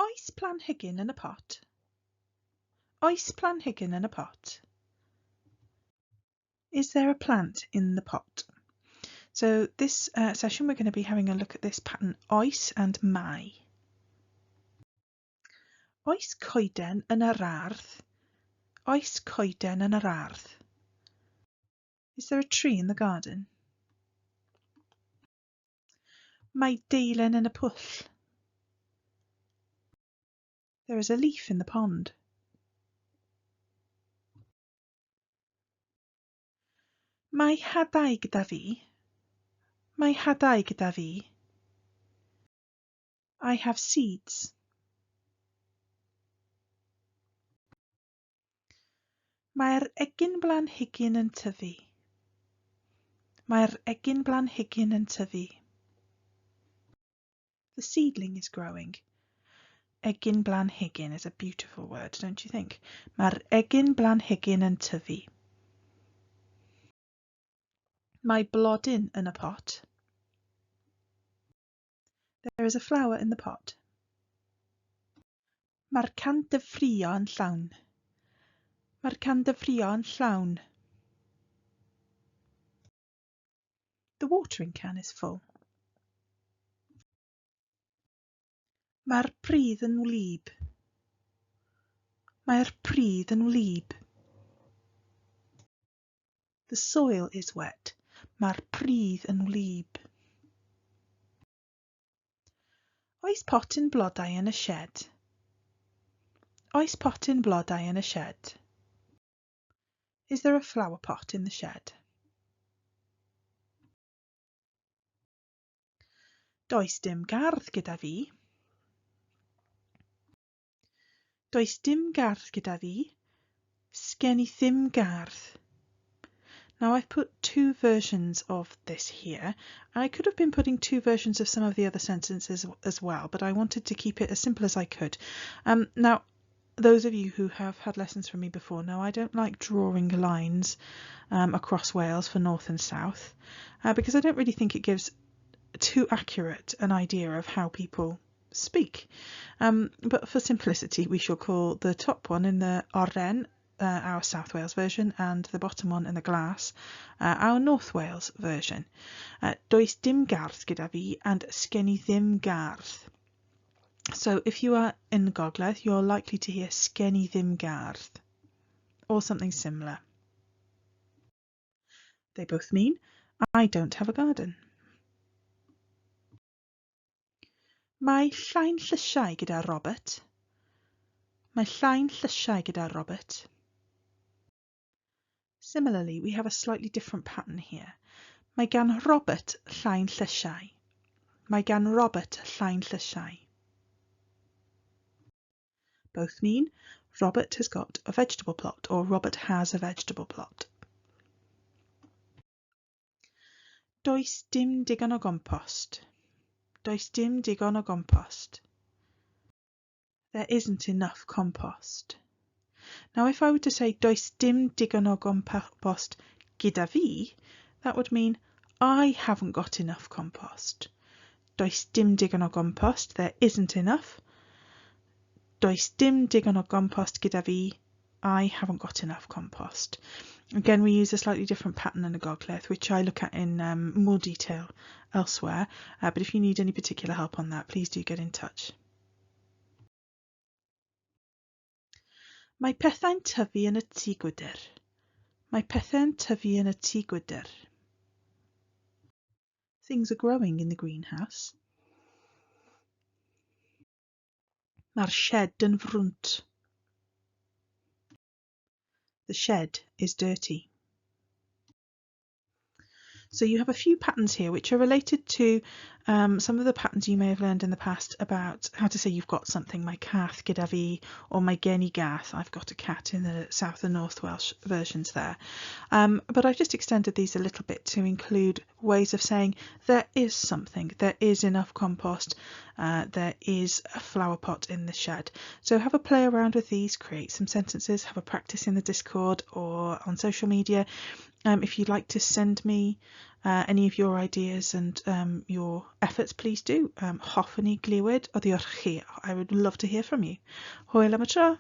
Oes planhigyn yn y pot? Oes planhigyn yn y pot? Is there a plant in the pot? So this session we're going to be having a look at this pattern oes and mai. Oes coeden yn yr ardd? Oes coeden yn yr ardd? Is there a tree in the garden? Mae deilen yn y pwll. There is a leaf in the pond. Mae hadau gyda fi. Mae hadau gyda fi. I have seeds. Mae'r egin blanhigyn yn tyfu. Mae'r egin blanhigyn yn tyfu. The seedling is growing. Egin blanhigyn is a beautiful word, don't you think? Mae'r egin blanhigyn yn tyfu. Mae blodyn yn y pot. There is a flower in the pot. Mae'r can dyfrio yn llawn. Mae'r can dyfrio yn llawn. The watering can is full. Mae'r pridd yn wlyb. Mae'r pridd yn wlyb. The soil is wet. Mae'r pridd yn wlyb. Oes potyn blodau yn y shed? Oes potyn blodau yn y shed? Is there a flower pot in the shed? Does dim gardd gyda fi. Does dim gardd gyda fi. Sgen I ddim gardd. Now I've put two versions of this here. I could have been putting two versions of some of the other sentences as well, but I wanted to keep it as simple as I could. Now, those of you who have had lessons from me before know I don't like drawing lines across Wales for north and south because I don't really think it gives too accurate an idea of how people speak. But for simplicity we shall call the top one in the oren our South Wales version and the bottom one in the glass our North Wales version. Does dim gardd gyda fi and sgen I ddim gardd. So if you are in the Gogledd you're likely to hear sgen I ddim gardd or something similar. They both mean I don't have a garden. Mae llain llysiau gyda Robert. Mae llain llysiau gyda Robert. Similarly, we have a slightly different pattern here. Mae gan Robert llain llysiau. Mae gan Robert llain llysiau. Both mean Robert has got a vegetable plot or Robert has a vegetable plot. Does dim digon o gompost. Does dim digon o gompost. There isn't enough compost. Now if I were to say does dim digon o gompost gyda fi, that would mean I haven't got enough compost. Does dim digon o gompost, there isn't enough. Does dim digon o gompost gyda fi, I haven't got enough compost. Again, we use a slightly different pattern in the Gogledd, which I look at in more detail elsewhere, but if you need any particular help on that, please do get in touch. Mae pethau'n tyfu yn y tŷ gwydr. Mae pethau'n tyfu yn y tŷ gwydr. Things are growing in the greenhouse. Mae'r shed yn frwnt. The shed is dirty. So you have a few patterns here which are related to some of the patterns you may have learned in the past about how to say you've got something, mae cath gyda fi, or mae gen I gath. I've got a cat in the South and North Welsh versions there. But I've just extended these a little bit to include ways of saying there is something, there is enough compost, there is a flower pot in the shed. So have a play around with these, create some sentences, have a practice in the Discord or on social media. If you'd like to send me Any of your ideas and your efforts, please do. Hoffwn i glywed oddi wrth chi. I would love to hear from you. Hwyl am y tro.